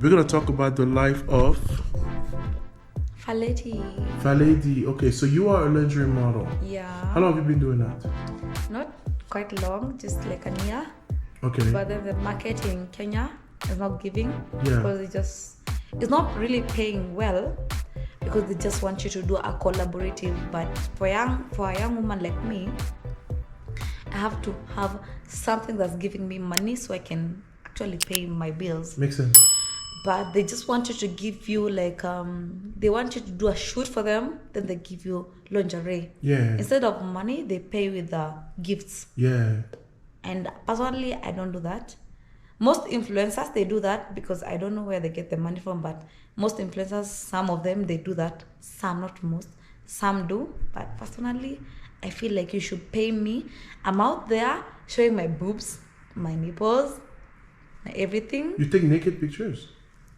We're gonna talk about the life of Faledi. Okay, so you are a lingerie model. Yeah. How long have you been doing that? Not quite long, just like a year. Okay. But then the market in Kenya is not giving. Yeah. Because it's not really paying well, because they just want you to do a collaborative. But for a young woman like me, I have to have something that's giving me money so I can actually pay my bills. Makes sense. But they just want you to give you like they want you to do a shoot for them, then they give you lingerie. Yeah. Instead of money, they pay with the gifts. Yeah. And personally, I don't do that. Most influencers, they do that because I don't know where they get the money from, but most influencers, some of them, they do that. Some, not most. Some do. But personally, I feel like you should pay me. I'm out there showing my boobs, my nipples, my everything. You take naked pictures?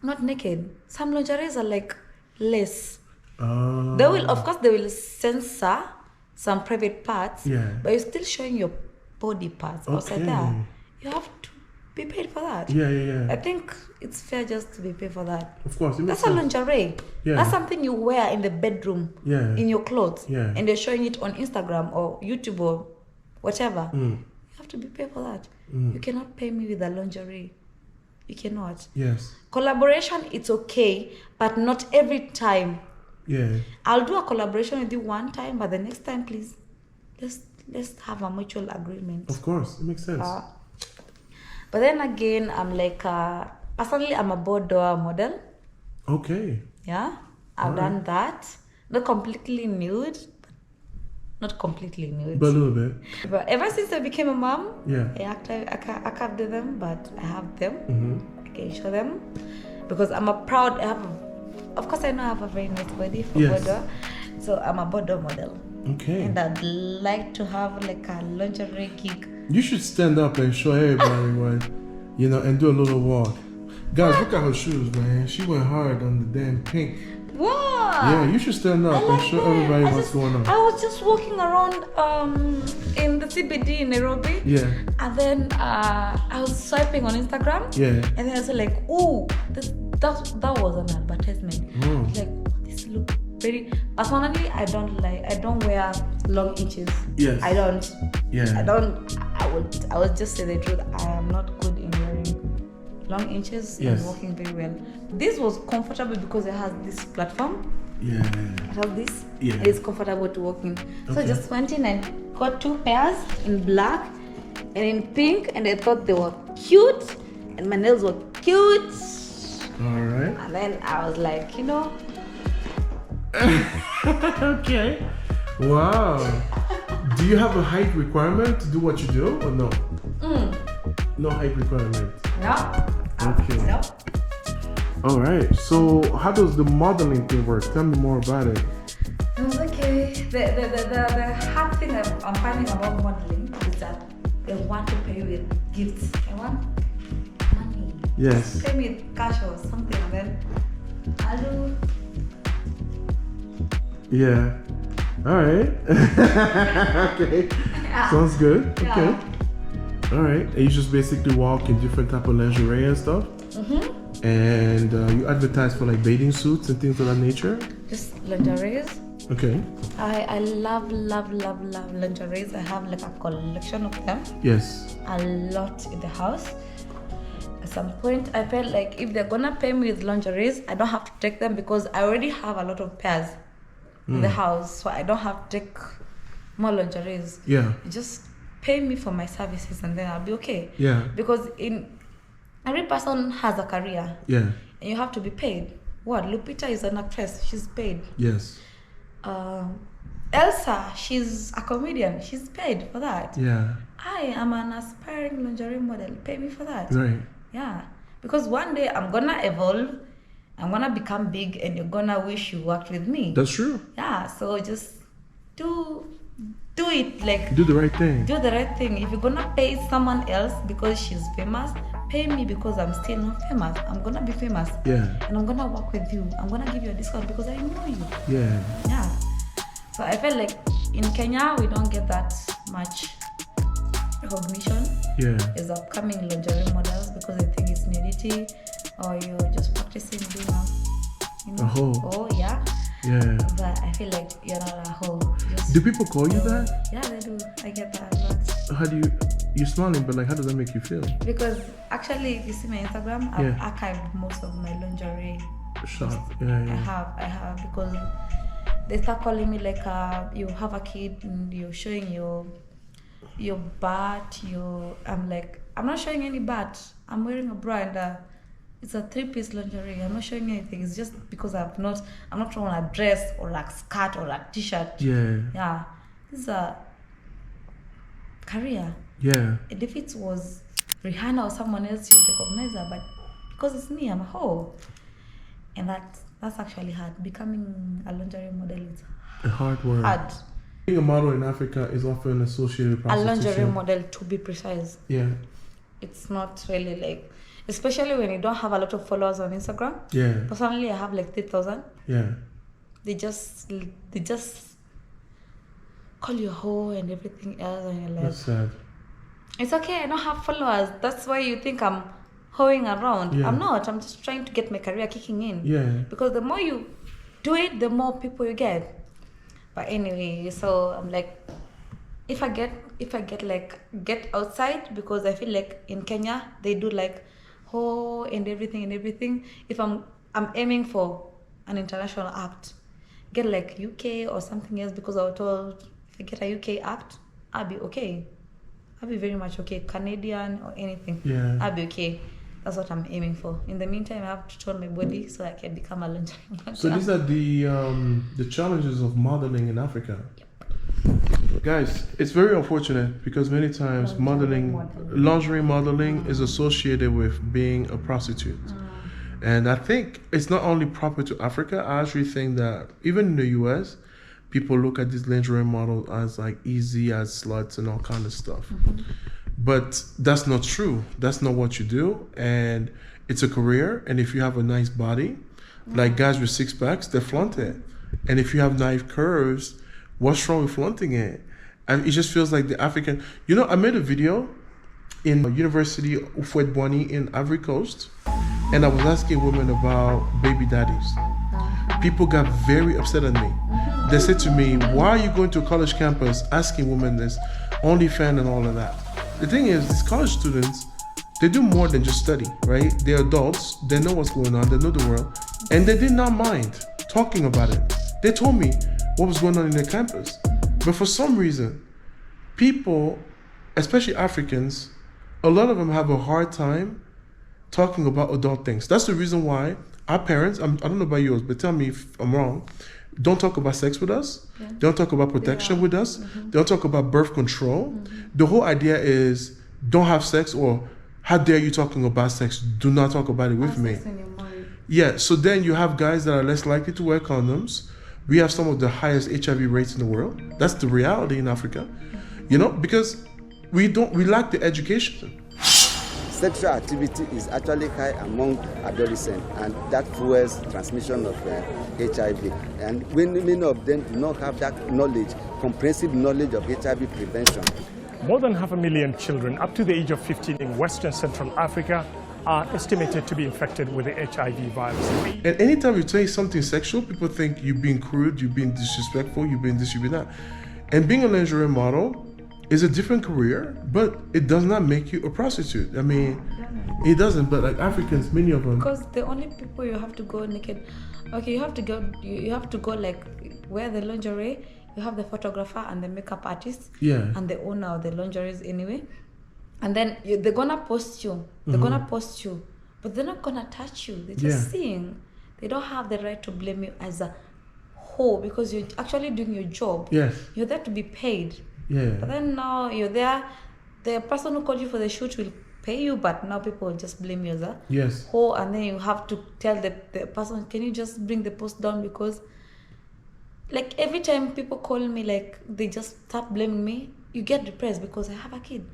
Not naked. Some lingeries are like less. Oh. They will censor some private parts. Yeah. But you're still showing your body parts outside there. You have to be paid for that. Yeah. I think it's fair just to be paid for that. Of course. That's a lingerie. Yeah. That's something you wear in the bedroom. Yeah. In your clothes. Yeah. And they're showing it on Instagram or YouTube or whatever. Mm. You have to be paid for that. Mm. You cannot pay me with a lingerie. You cannot. Yes. Collaboration, it's okay, but not every time. Yeah. I'll do a collaboration with you one time, but the next time, please, let's have a mutual agreement. Of course, it makes sense. But then again, I'm like, personally, I'm a boudoir model. Okay. Yeah, I've done that. Not completely nude, but a little bit. But ever since I became a mom, Yeah. I can't do them, but I have them. Mm-hmm. I can show them because I'm of course I know I have a very nice body for Yes. boudoir, so I'm a boudoir model. Okay. And I'd like to have like a lingerie gig. You should stand up and show everybody what, and do a little walk. Guys, look at her shoes, man. She went hard on the damn pink. Wow! Yeah, you should stand up and show everybody what's going on. I was just walking around in the CBD in Nairobi. Yeah. And then I was swiping on Instagram. Yeah. And then I was like, ooh, that was an advertisement. Oh. Like, this look very. Personally, I don't wear long inches. Yes. I don't. Yeah. I would just say the truth. I am not good in wearing long inches Yes. and walking very well. This was comfortable because it has this platform. Yeah. It has this. Yeah. And it's comfortable to walk in. So I Okay. just went in and got 2 pairs in black and in pink, and I thought they were cute and my nails were cute. All right. And then I was like, Okay. Wow. Do you have a height requirement to do what you do or no? No height requirement. No. Okay. No. All right. So how does the modeling thing work? Tell me more about it. It was okay. The hard thing I'm finding about modeling is that they want to pay with gifts. They want money. Yes. Pay me with cash or something, and then I'll do. Yeah. All right. Okay. Yeah. Sounds good. Yeah. Okay. All right. And you just basically walk in different type of lingerie and stuff. Mm-hmm. And you advertise for like bathing suits and things of that nature. Just lingeries. Okay. I love lingeries. I have like a collection of them. Yes. A lot in the house. At some point, I felt like if they're gonna pay me with lingeries, I don't have to take them because I already have a lot of pairs in the house, so I don't have to take more lingeries. Yeah. Just pay me for my services and then I'll be okay. Yeah. Because every person has a career. Yeah. And you have to be paid. What? Lupita is an actress. She's paid. Yes. Elsa, she's a comedian. She's paid for that. Yeah. I am an aspiring lingerie model. Pay me for that. Right. Yeah. Because one day I'm gonna evolve. I'm gonna become big and you're gonna wish you worked with me. That's true. Yeah. So just do it, like Do the right thing. do the right thing. If you're gonna pay someone else because she's famous, pay me because I'm still not famous. I'm gonna be famous. Yeah. And I'm gonna work with you. I'm gonna give you a discount because I know you. Yeah. Yeah. So I felt like in Kenya we don't get that much recognition Yeah. as upcoming lingerie models because they think it's nudity or you're just practicing being a, A hoe. Oh, yeah. Yeah. But I feel like you're not a hoe. Do people call you that? Yeah, they do. I get that a lot. How do you're smiling, but like, how does that make you feel? Because actually, if you see my Instagram, I've archived most of my lingerie. Shot. Yeah. I have because they start calling me like you have a kid and you're showing your butt. I'm like, I'm not showing any butt. I'm wearing a bra and it's a 3-piece lingerie. I'm not showing anything. It's just because I'm not throwing a dress or a skirt or a t-shirt. Yeah. This is a career. Yeah. And if it was Rihanna or someone else, you'd recognize her. But because it's me, I'm a hoe. And that's actually hard. Becoming a lingerie model is a hard work. Hard. Being a model in Africa is often associated with prostitution. A lingerie model, to be precise. Yeah. It's not really like, especially when you don't have a lot of followers on Instagram. Yeah. Personally, I have like 3,000. Yeah. They just call you a hoe and everything else, and you're like, that's sad. It's okay, I don't have followers. That's why you think I'm hoeing around. Yeah. I'm not. I'm just trying to get my career kicking in. Yeah. Because the more you do it, the more people you get. But anyway, so I'm like, if I get outside, because I feel like in Kenya they do like hoe and everything. If I'm aiming for an international act, get like UK or something else, because I was told if I get a UK act, I'll be okay. I'll be very much okay. Canadian or anything. Yeah. I'll be okay. That's what I'm aiming for. In the meantime, I have to tone my body so I can become a lingerie model. So these are the challenges of modeling in Africa. Yep. Guys, it's very unfortunate because many times lingerie modeling is associated with being a prostitute. And I think it's not only proper to Africa. I actually think that even in the US, people look at these lingerie models as like easy, as sluts and all kind of stuff. But that's not true. That's not what you do. And it's a career. And if you have a nice body, like guys with 6-packs, they flaunt it. And if you have nice curves, what's wrong with flaunting it? And it just feels like the African... You know, I made a video in University of Ufwetbwani in Ivory Coast. And I was asking women about baby daddies. People got very upset at me. They said to me, why are you going to a college campus asking women this, OnlyFans and all of that? The thing is, these college students, they do more than just study, right? They're adults, they know what's going on, they know the world, and they did not mind talking about it. They told me what was going on in their campus. But for some reason, people, especially Africans, a lot of them have a hard time talking about adult things. That's the reason why our parents, I don't know about yours, but tell me if I'm wrong, don't talk about sex with us. Yeah. Don't talk about protection with us. Don't talk about birth control. The whole idea is don't have sex, or how dare you talking about sex? Do not talk about it with me. Yeah, so then you have guys that are less likely to wear condoms. We have some of the highest HIV rates in the world. That's the reality in Africa. You know, because we lack the education. Sexual activity is actually high among adolescents, and that fuels transmission of HIV. And many of them do not have that knowledge, comprehensive knowledge of HIV prevention. More than 500,000 children up to the age of 15 in Western Central Africa are estimated to be infected with the HIV virus. And anytime you say something sexual, people think you're being crude, you're being disrespectful, you're being this, you're being that. And being a lingerie model is a different career, but it does not make you a prostitute. I mean, it doesn't, but like Africans, many of them. Because the only people you have to go naked, okay, you have to go like wear the lingerie, you have the photographer and the makeup artist, and the owner of the lingeries anyway. And then they're gonna post you, but they're not gonna touch you. They're just seeing. They don't have the right to blame you as a hoe because you're actually doing your job. Yes. You're there to be paid. Yeah. But then now you're there, the person who called you for the shoot will pay you, but now people will just blame you as a hoe, and then you have to tell the person, can you just bring the post down? Because like every time people call me, like they just start blaming me, you get depressed because I have a kid.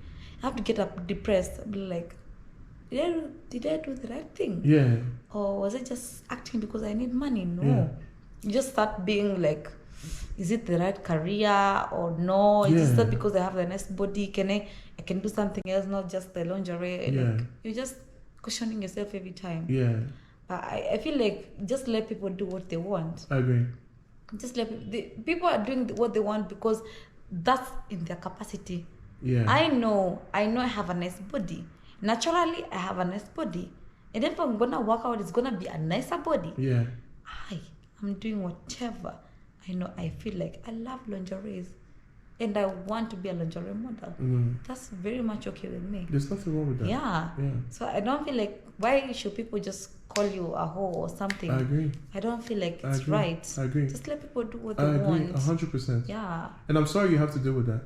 I have to get up depressed. I'll be like, did I do the right thing? Yeah. Or was I just acting because I need money? No. You just start being like, is it the right career or no? Is that because I have the nice body? I can do something else, not just the lingerie? Like, you're just questioning yourself every time. Yeah. I feel like just let people do what they want. I agree. Just let people are doing what they want because that's in their capacity. Yeah. I know I have a nice body. Naturally, I have a nice body. And if I'm gonna work out, it's gonna be a nicer body. Yeah. I'm doing whatever. I know I feel like I love lingeries. And I want to be a lingerie model. That's very much okay with me. There's nothing wrong with that. Yeah. Yeah. So I don't feel like, why should people just call you a hoe or something? I agree. I don't feel like it's right. I agree. Just let people do what they I agree, want. 100%. Yeah. And I'm sorry you have to deal with that.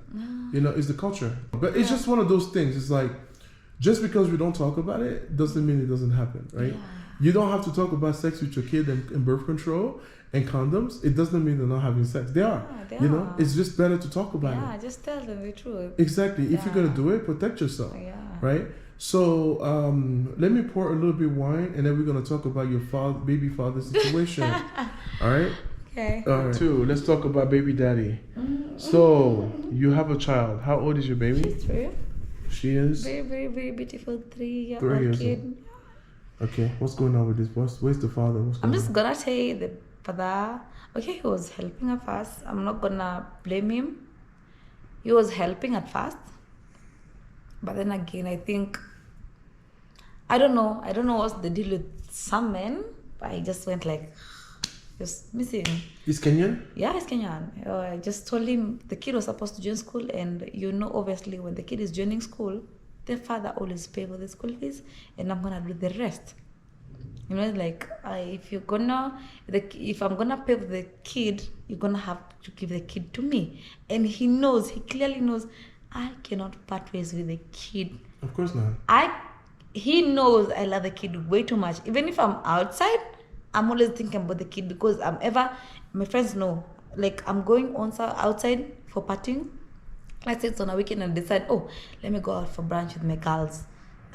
You know, it's the culture. But it's just one of those things. It's like, just because we don't talk about it doesn't mean it doesn't happen, right? Yeah. You don't have to talk about sex with your kid and birth control and condoms. It doesn't mean they're not having sex. They are. They you know, are. it's just better to talk about it. Yeah, just tell them the truth. Exactly. If you're going to do it, protect yourself. Yeah. Right? So let me pour a little bit of wine and then we're going to talk about your baby father situation. All right? Okay. All right. Let's talk about baby daddy. So you have a child. How old is your baby? She's 3. She is? Very, very, very beautiful 3-year-old 3 years kid. old. Okay. What's going on with this? Where's the father? I'm just gonna say the father, okay, he was helping at first. I'm not gonna blame him. He was helping at first. But then again, I think, I don't know what's the deal with some men, but I just went like, just missing. He's Kenyan? Yeah, he's Kenyan. I just told him the kid was supposed to join school, and you know, obviously, when the kid is joining school, the father always pay for the school fees, and I'm gonna do the rest. You know, like if I'm gonna pay for the kid, you're gonna have to give the kid to me, and he clearly knows, I cannot part ways with the kid. Of course not. He knows I love the kid way too much. Even if I'm outside, I'm always thinking about the kid because my friends know, like I'm going outside for partying. Let's say it's on a weekend and decide, let me go out for brunch with my girls.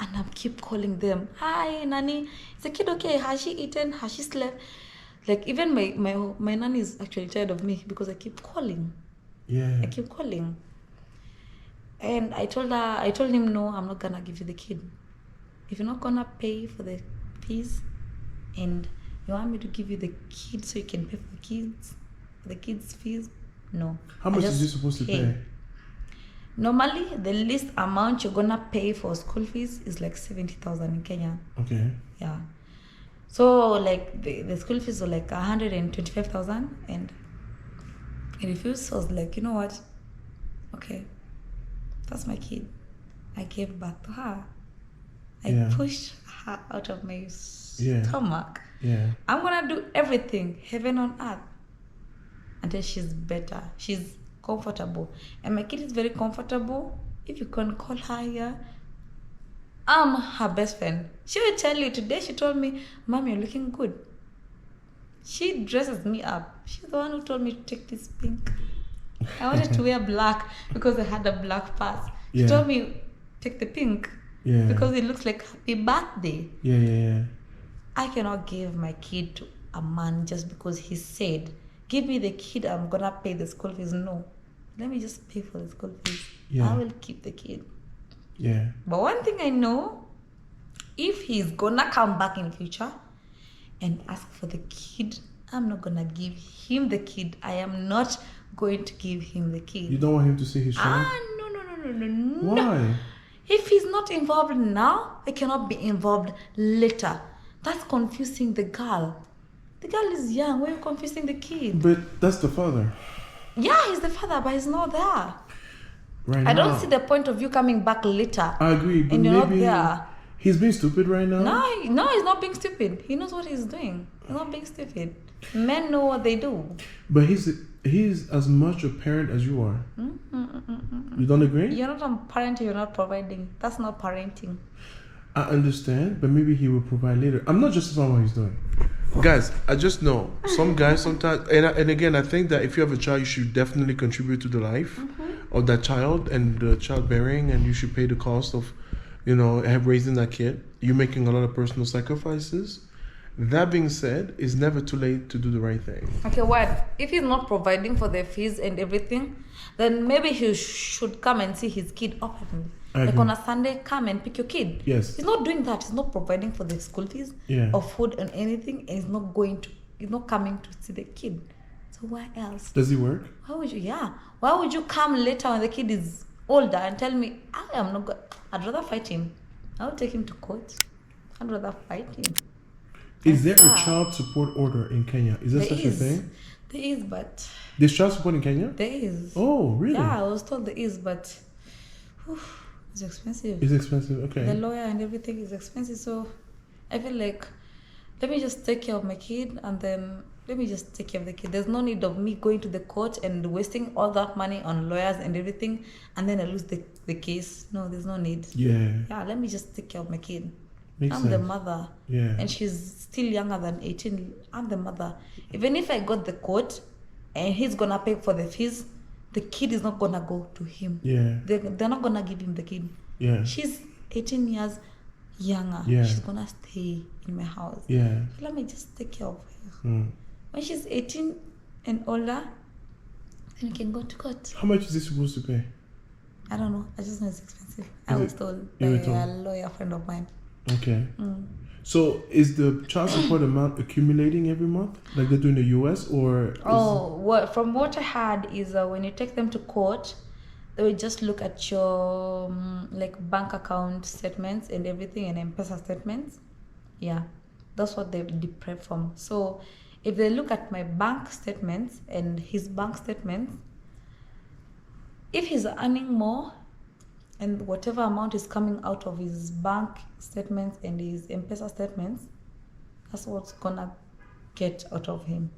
And I keep calling them, hi, Nani, is the kid okay? Has she eaten? Has she slept? Like even my nanny is actually tired of me because I keep calling. Yeah. I keep calling. And I told him, no, I'm not gonna give you the kid. If you're not gonna pay for the fees and you want me to give you the kid so you can pay for the kids' fees, no. How much is you supposed to pay? Normally, the least amount you're gonna pay for school fees is like 70,000 in Kenya. Okay. Yeah. So like the school fees were like 125,000, and he refused. So I was like, you know what? Okay, that's my kid. I gave birth to her. I pushed her out of my stomach. Yeah. I'm gonna do everything, heaven on earth, until she's better. She's comfortable, and my kid is very comfortable. If you can call her here, I'm her best friend. She will tell you. Today she told me, Mom, you're looking good. She dresses me up. She's the one who told me to take this pink. I wanted to wear black because I had a black purse. She told me, take the pink because it looks like happy birthday. Yeah. I cannot give my kid to a man just because he said, give me the kid, I'm gonna pay the school fees. No, let me just pay for the school fees. I will keep the kid. Yeah. But one thing I know, if he's gonna come back in future and ask for the kid, I'm not gonna give him the kid. I am not going to give him the kid. You don't want him to see his child? No. Why? If he's not involved now, I cannot be involved later. That's confusing the girl. The girl is young. Why are you confusing the kid? But that's the father. Yeah, he's the father, but he's not there. Right I now. don't see the point of you coming back later. I agree, but and you're maybe not there. He's being stupid right now. No, he's not being stupid. He knows what he's doing. He's not being stupid. Men know what they do. But he's as much a parent as you are. You don't agree? You're not a parent, you're not providing. That's not parenting. I understand, but maybe he will provide later. I'm not justifying what he's doing. Guys, I just know some guys sometimes, and again, I think that if you have a child, you should definitely contribute to the life of that child and the childbearing, and you should pay the cost of, raising that kid. You're making a lot of personal sacrifices, That being said, it's never too late to do the right thing. Okay, what? If he's not providing for their fees and everything, then maybe he should come and see his kid openly. Like on a Sunday, come and pick your kid. Yes. He's not doing that. He's not providing for the school fees or food and anything, and he's not coming to see the kid. So why else? Does he work? Why would you? Yeah. Why would you come later when the kid is older and tell me I am not good? I'd rather fight him. I would take him to court. I'd rather fight him. Is there a child support order in Kenya? Is there such a thing? There is, but there's child support in Kenya? There is. Oh, really? Yeah, I was told there is, but it's expensive. It's expensive, okay. The lawyer and everything is expensive, so I feel like let me just take care of my kid and then let me just take care of the kid. There's no need of me going to the court and wasting all that money on lawyers and everything and then I lose the case. No, there's no need. Yeah. Yeah, let me just take care of my kid. Makes I'm sense. the mother. Yeah. And she's still younger than 18. I'm the mother. Even if I got the court and he's gonna pay for the fees, the kid is not gonna go to him. Yeah. They're not gonna give him the kid. Yeah. She's 18 years younger. Yeah. She's gonna stay in my house. Yeah. So let me just take care of her. Mm. When she's 18 and older, then we can go to court. How much is this supposed to pay? I don't know. I just know it's expensive. I was told by You were told? a lawyer friend of mine. Okay. So is the child support amount accumulating every month, like they do in the US, or? From what I heard is when you take them to court, they will just look at your like bank account statements and everything and M-Pesa statements. Yeah, that's what they deprive from. So if they look at my bank statements and his bank statements, if he's earning more and whatever amount is coming out of his bank statements and his M-Pesa statements, that's what's gonna get out of him.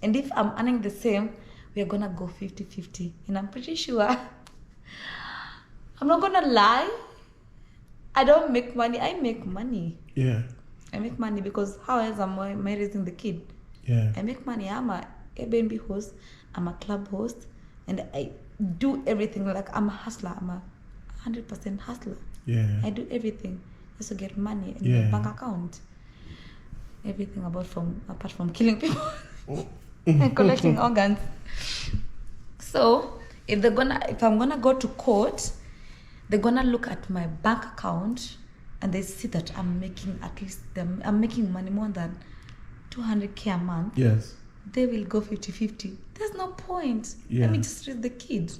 And if I'm earning the same, we're gonna go 50-50. And I'm pretty sure, I'm not gonna lie, I don't make money, I make money. Yeah. I make money because how else am I raising the kid? Yeah. I make money. I'm a Airbnb host, I'm a club host, and I do everything. Like I'm a hustler, I'm a 100% hustler. Yeah. I do everything just to get money in Yeah. my bank account. Everything apart from killing people and collecting organs. So if I'm gonna go to court, they're gonna look at my bank account and they see that I'm making I'm making money more than 200K a month. Yes. They will go 50-50. There's no point. Yeah. Let me just raise the kid.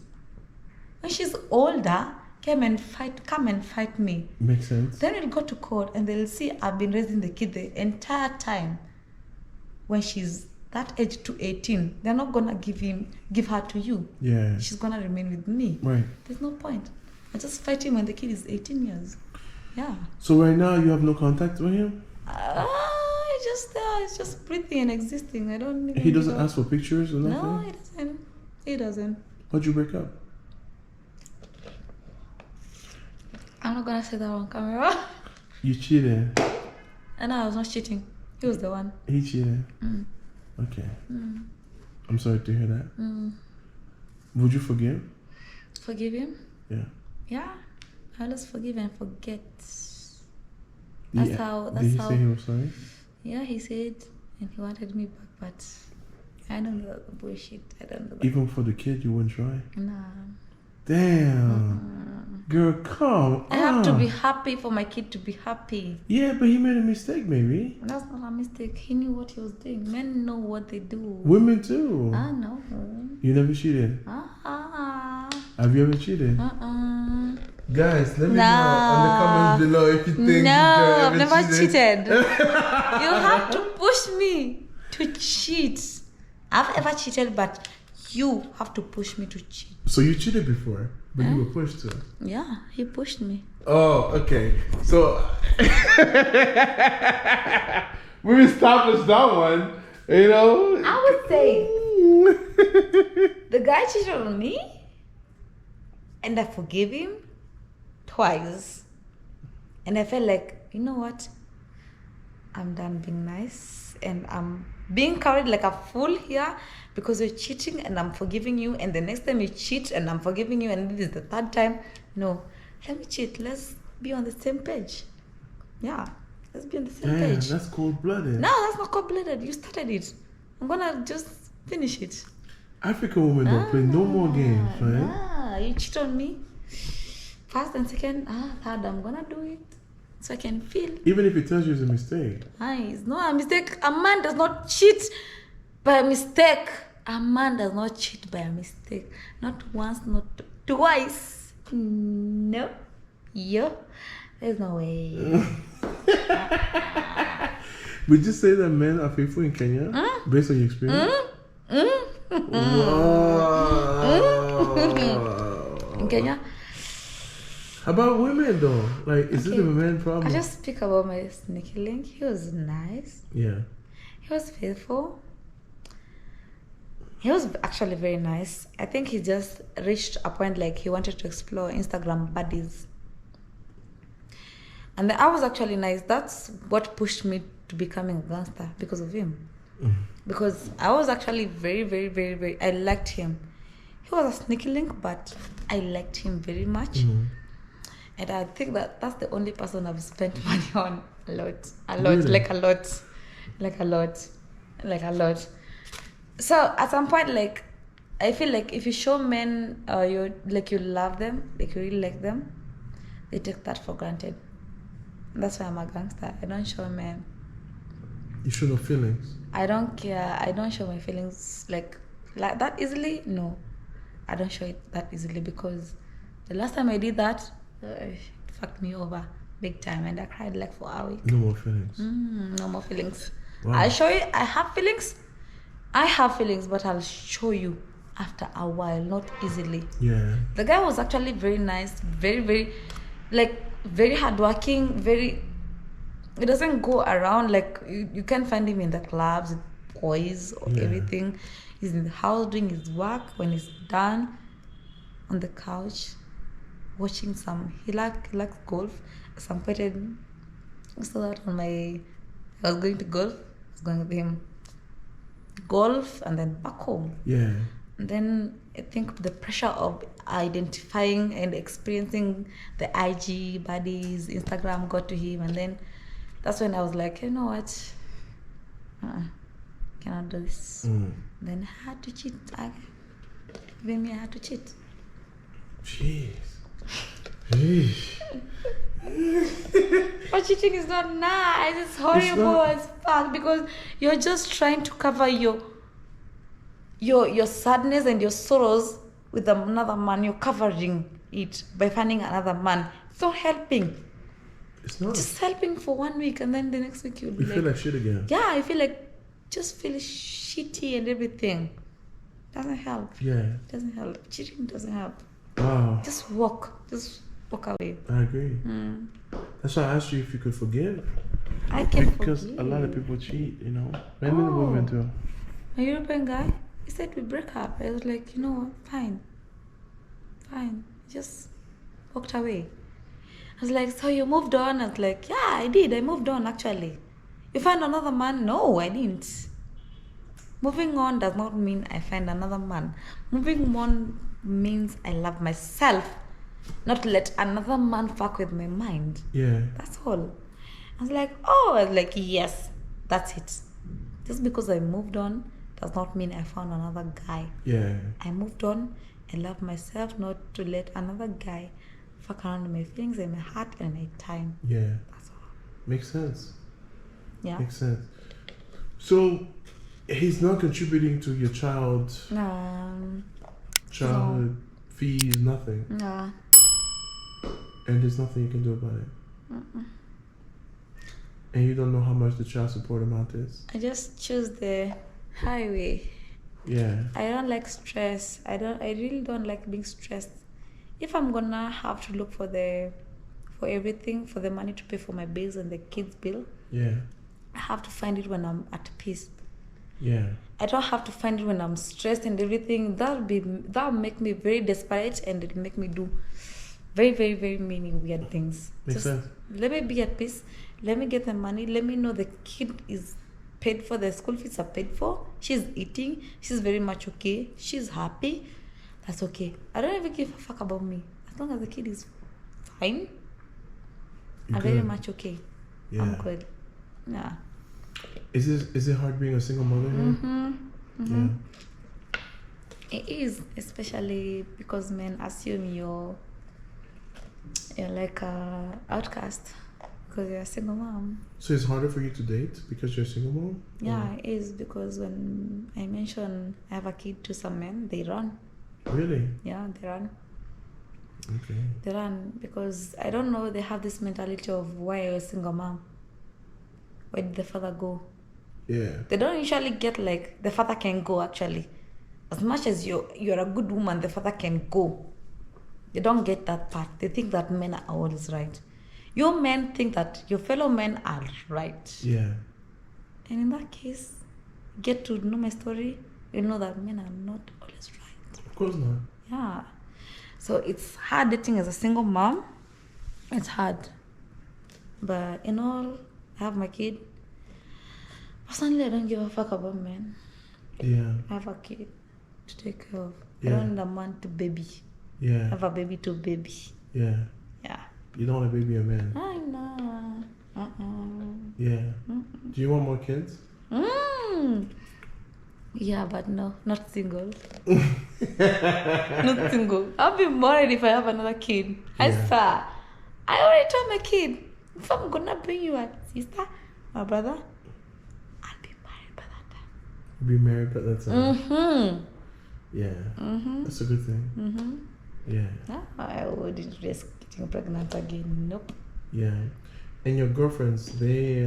When she's older, come and fight me. Makes sense. Then we'll go to court and they'll see I've been raising the kid the entire time. When she's that age to 18, they're not gonna give her to you. Yeah. She's gonna remain with me. Right. There's no point. I just fight him when the kid is 18 years. Yeah. So right now you have no contact with him? It's just breathing and existing. I don't even. He doesn't ask for pictures or nothing? No, he doesn't. He doesn't. How'd you break up? I'm not gonna say that on camera. You cheated. And I was not cheating. He was the one. He cheated. Okay. I'm sorry to hear that. Would you forgive? Forgive him? Yeah. Yeah. I always forgive and forget. Did he say he was sorry? Yeah, he said, and he wanted me back, but I don't know the bullshit. I don't know that. Even for the kid, you wouldn't try? Nah. Damn. Girl, come I have to be happy for my kid to be happy. Yeah, but he made a mistake, maybe. That's not a mistake. He knew what he was doing. Men know what they do. Women too. I know. You never cheated? Have you ever cheated? Guys, let me know in the comments below if you think No, I've never cheated. You have to push me to cheat. I've ever cheated, but you have to push me to cheat. So you cheated before, but you were pushed to. Yeah, he pushed me. Oh, okay. So we established that one, you know. I would say the guy cheated on me, and I forgave him twice. And I felt like, you know what? I'm done being nice, and I'm being carried like a fool here because you're cheating and I'm forgiving you, and the next time you cheat and I'm forgiving you, and this is the third time. No, let me cheat. Let's be on the same page. Yeah, Let's be on the same Damn, page. that's cold-blooded. No, that's not cold-blooded. You started it. I'm gonna just finish it. African women don't play no more games, right? You cheat on me. First and second, third, I'm gonna do it. So I can feel. Even if it tells you it's a mistake. It's not a mistake. A man does not cheat by mistake. A man does not cheat by a mistake. Not once, not twice. No. Yeah. There's no way. Would you say that men are faithful in Kenya? Based on your experience? In Kenya? How about women though? Like, is it a man problem? I just speak about my sneaky link. He was nice. Yeah. He was faithful. He was actually very nice. I think he just reached a point like he wanted to explore Instagram buddies. And I was actually nice. That's what pushed me to becoming a gangster, because of him. Because I was actually very, very, very, very, I liked him. He was a sneaky link, but I liked him very much. And I think that that's the only person I've spent money on a lot, Really? like a lot. So at some point, like, I feel like if you show men you love them, like you really like them, they take that for granted. That's why I'm a gangster. I don't show men. You show no feelings. I don't care. I don't show my feelings like that easily. No, I don't show it that easily, because the last time I did that, it fucked me over big time, and I cried like for a week. No more feelings. No more feelings. Wow. I show you. I have feelings, but I'll show you after a while, not easily. Yeah. The guy was actually very nice, very, very, like, very hardworking, very. It doesn't go around, like, you can't find him in the clubs, boys, or everything. He's in the house doing his work. When he's done, on the couch, watching he likes golf. At some point, I saw that I was going to golf. I was going with him. Golf, and then back home. Yeah. And then I think the pressure of identifying and experiencing the IG buddies, Instagram got to him, and then that's when I was like, you know what? Cannot do this. Then I had to cheat. Even me, I had to cheat. Jeez. But cheating is not nice. It's horrible as fuck, because you're just trying to cover your sadness and your sorrows with another man. You're covering it by finding another man. It's not helping. It's not. Just helping for 1 week, and then the next week you'll be You feel like shit again. Yeah, I feel like just feel shitty and everything. Doesn't help. Yeah. Doesn't help. Cheating doesn't help. Wow. Just walk away. I agree. That's why I asked you if you could forgive. I can Because forgive. a lot of people cheat, you know. Men and women too. A European guy, he said we break up. I was like, you know what? Fine. Just walked away. I was like, so you moved on? I was like, yeah, I did. I moved on, actually. You find another man? No, I didn't. Moving on does not mean I find another man. Moving on means I love myself, not let another man fuck with my mind. Yeah. That's all. I was like, yes, that's it. Just because I moved on does not mean I found another guy. Yeah. I moved on. I love myself, not to let another guy fuck around with my feelings and my heart and my time. Yeah. That's all. Makes sense. Yeah. Makes sense. So he's not contributing to your childhood fees, nothing. Nah. And there's nothing you can do about it. And you don't know how much the child support amount is. I just choose the highway. Yeah. I don't like stress. I really don't like being stressed. If I'm gonna have to look for everything, for the money to pay for my bills and the kids' bill, Yeah. I have to find it when I'm at peace. Yeah. I don't have to find it when I'm stressed and everything. That'll make me very desperate, and it'll make me do very, very, very many weird things. Makes sense. Let me be at peace. Let me get the money. Let me know the kid is paid for. The school fees are paid for. She's eating. She's very much okay. She's happy. That's okay. I don't even give a fuck about me. As long as the kid is fine, I'm very much okay. Yeah. I'm good. Yeah. Is it hard being a single mother here? Yeah. It is, especially because men assume you're like a outcast because you're a single mom. So it's harder for you to date because you're a single mom? Yeah, it is, because when I mention I have a kid to some men, they run. Really? Yeah, they run. Okay. They run because I don't know, they have this mentality of why are you a single mom? Where did the father go? Yeah. They don't usually get like the father can go actually. As much as you're a good woman, the father can go. They don't get that part. They think that men are always right. Your men think that your fellow men are right. Yeah. And in that case, get to know my story, you know that men are not always right. Of course not. Yeah. So it's hard dating as a single mom. It's hard. But in all, I have my kid. Personally, I don't give a fuck about men. Yeah. I have a kid to take care of. Yeah. I don't need a man to baby. Yeah. I have a baby to baby. Yeah. Yeah. You don't want to baby a man? I know. Yeah. Do you want more kids? Yeah, but no, not single. Not single. I'll be married if I have another kid. I swear. I already told my kid, if I'm gonna bring you a sister, my brother, I'll be married by that time. Be married by that time? Yeah. That's a good thing. Yeah. No, I wouldn't risk getting pregnant again. Nope. Yeah. And your girlfriends, they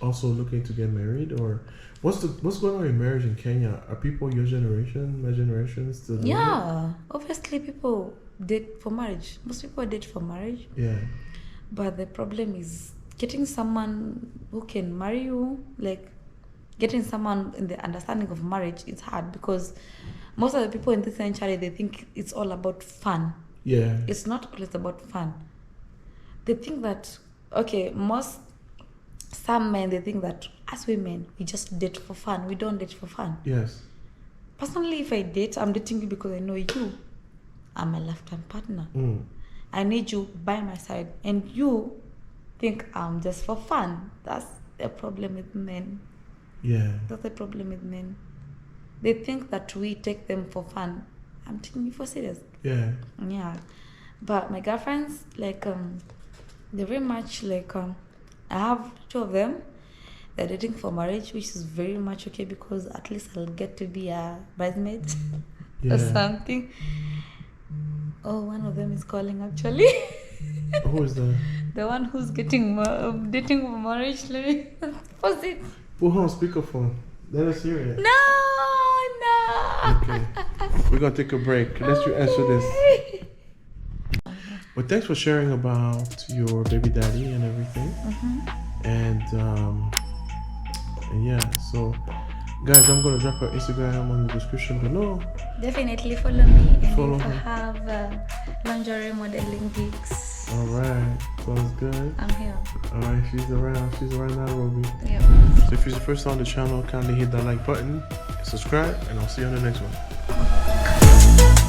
also looking to get married, or what's going on in marriage in Kenya? Are people your generation, my generation, still doing Yeah, obviously people date for marriage. Most people date for marriage. Yeah. But the problem is getting someone who can marry you, like getting someone in the understanding of marriage, it's hard because most of the people in this century, they think it's all about fun. Yeah. It's not always about fun. They think that, okay, some men, they think that as women, we just date for fun. We don't date for fun. Yes. Personally, if I date, I'm dating you because I know you. I'm a lifetime partner. I need you by my side. And you think I'm just for fun. That's the problem with men. Yeah. That's the problem with men. They think that we take them for fun. I'm taking you for serious. Yeah. Yeah. But my girlfriends, like, they're very much like, I have 2 of them. They're dating for marriage, which is very much okay because at least I'll get to be a bridesmaid or something. Oh, one of them is calling actually. Who is that? The one who's getting dating for marriage. Let me pause it. Put her on speakerphone. Let us hear it. No. Okay. We're gonna take a break. Let's you answer this. But thanks for sharing about your baby daddy and everything. And yeah, so guys, I'm gonna drop her Instagram on the description below. Definitely follow me and Follow if I her. have lingerie modeling gigs. Alright, sounds good. I'm here. Alright, she's around Nairobi. Yep. So if you're the first on the channel, kindly hit that like button, subscribe, and I'll see you on the next one.